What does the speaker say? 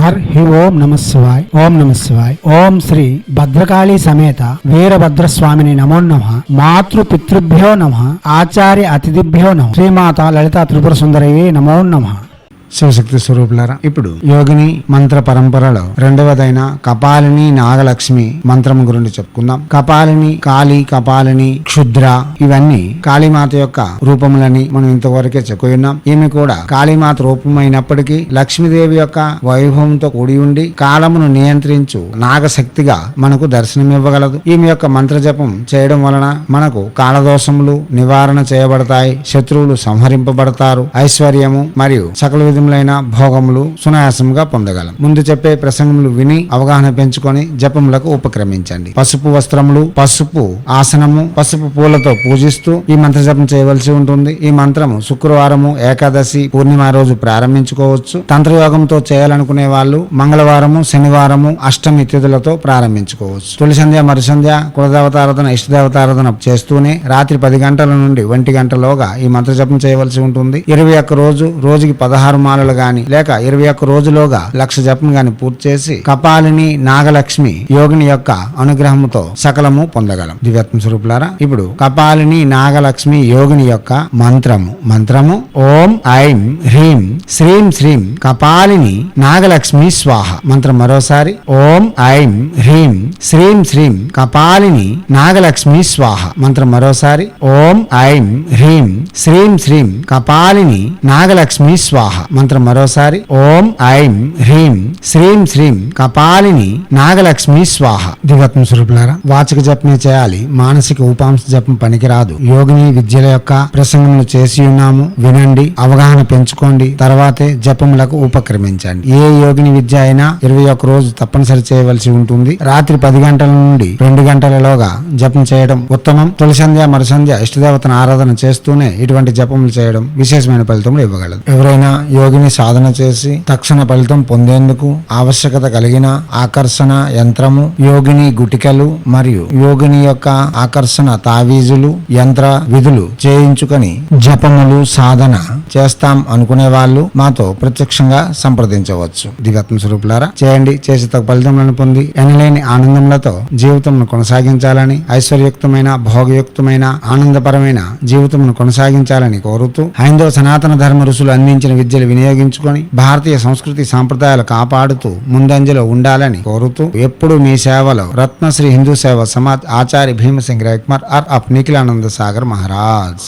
Her హి ఓం నమ శివాయ్. ఓం నమ శివాయ్. ఓం శ్రీ భద్రకాళీ సమేత వీరభద్రస్వామిని నమో నమః. మాతృ పితృభ్యో నమః. ఆచార్య అతిథిభ్యో నమః. శ్రీమాత లలితా త్రిపుర సుందరయే నమో నమః. శివశక్తి స్వరూపులారా, ఇప్పుడు యోగిని మంత్ర పరంపరలో రెండవదైన కపాలిని నాగలక్ష్మి మంత్రం గురించి చెప్పుకుందాం. కపాలిని, కాళీ, కపాలిని, క్షుద్ర ఇవన్నీ కాళీమాత యొక్క రూపములని మనం ఇంతవరకే చెప్పుకున్నాం. ఈమె కూడా కాళీమాత రూపమైనప్పటికీ లక్ష్మీదేవి యొక్క వైభవంతో కూడి ఉండి కాలమును నియంత్రించు నాగశక్తిగా మనకు దర్శనమివ్వగలదు. ఈమె యొక్క మంత్ర జపం చేయడం వలన మనకు కాలదోషములు నివారణ చేయబడతాయి, శత్రువులు సంహరింపబడతారు, ఐశ్వర్యము మరియు సకల విధములైన భోగములు సునాయాసంగా పొందగలం. ముందు చెప్పే ప్రసంగములు విని అవగాహన పెంచుకొని జపములకు ఉపక్రమించండి. పసుపు వస్త్రములు, పసుపు ఆసనము, పసుపు పూలతో పూజిస్తూ ఈ మంత్ర జపం చేయవలసి ఉంటుంది. ఈ మంత్రము శుక్రవారము, ఏకాదశి, పూర్ణిమ రోజు ప్రారంభించుకోవచ్చు. తంత్రయోగంతో చేయాలనుకునే వాళ్ళు మంగళవారము, శనివారము, అష్టమి తిథులతో ప్రారంభించుకోవచ్చు. తొలి సంధ్య, మరు సంధ్య, కులదేవతారాధన, ఇష్టదేవతారాధన చేస్తూనే రాత్రి 10 గంటల నుండి 1 గంటలోగా ఈ మంత్ర జపం చేయవలసి ఉంటుంది. 21 రోజు, రోజుకి 16 మాలలు గాని లేక 21 రోజులోగా 1,00,000 జపం గాని పూర్తి చేసి కపాలిని నాగలక్ష్మి యోగిని యొక్క అనుగ్రహంతో సకలము పొందగలం. దివ్యాత్మ స్వరూపులారా, ఇప్పుడు కపాలిని నాగలక్ష్మి యోగిని యొక్క మంత్రము ఓం ఐం హ్రీం శ్రీం శ్రీం కపాలిని నాగలక్ష్మి స్వాహ. మంత్రం మరోసారి ఓం ఐం హ్రీం శ్రీం శ్రీం కపాలిని నాగలక్ష్మి స్వాహ. మంత్రం మరోసారి ఓం ఐం హ్రీం శ్రీం శ్రీం కపాలిని నాగలక్ష్మి స్వాహ. మంత్రం మరోసారి ఓం ఐం హ్రీం శ్రీం శ్రీం కపాలిని నాగలక్ష్మి స్వాహ. దివ్యాత్మ స్వరూపులారా, వాచక జపమే చేయాలి, మానసిక ఉపాంశ జపం పనికిరాదు. యోగిని విద్యల యొక్క ప్రసంగములు చేసి ఉన్నాము, వినండి, అవగాహన పెంచుకోండి, తర్వాతే జపములకు ఉపక్రమించండి. ఏ యోగిని విద్య అయినా 21 రోజు తప్పనిసరి చేయవలసి ఉంటుంది. రాత్రి 10 గంటల నుండి 2 గంటలలోగా జపం చేయడం ఉత్తమం. తొలి సంధ్య, మరు సంధ్య ఇష్టదేవతను ఆరాధన చేస్తూనే ఇటువంటి జపములు చేయడం విశేషమైన ఫలితములు ఇవ్వగలదు. ఎవరైనా యోగిని సాధన చేసి తక్షణ ఫలితం పొందేందుకు ఆవశ్యకత కలిగిన ఆకర్షణ యంత్రము, యోగిని గుటికలు మరియు యోగిని యొక్క ఆకర్షణ తావీజులు, యంత్ర విధులు చేయించుకొని జపములు సాధన చేస్తాం అనుకునే వాళ్ళు మాతో ప్రత్యక్షంగా సంప్రదించవచ్చు. దివ్యాత్మ స్వరూపులారా, చేయండి, చేసి తగ్గ ఫలితములను పొంది ఎనలేని ఆనందములతో జీవితమును కొనసాగించాలని, ఐశ్వర్యయుక్తమైన భోగయుక్తమైన ఆనందపరమైన జీవితమును కొనసాగించాలని కోరుతూ హైందవ సనాతన ధర్మ ఋషులు అందించిన విద్యలు వినియోగించుకొని భారతీయ సంస్కృతి సాంప్రదాయాలు కాపాడుతూ ముందంజలో ఉండాలని కోరుతూ ఎప్పుడు మీ సేవలో రత్నశ్రీ హిందూ సేవ సమాజ్ ఆచార్య భీమసింగ్ రేక్మర్ ఆర్ అప్ నిఖిలానంద సాగర్ మహారాజ్.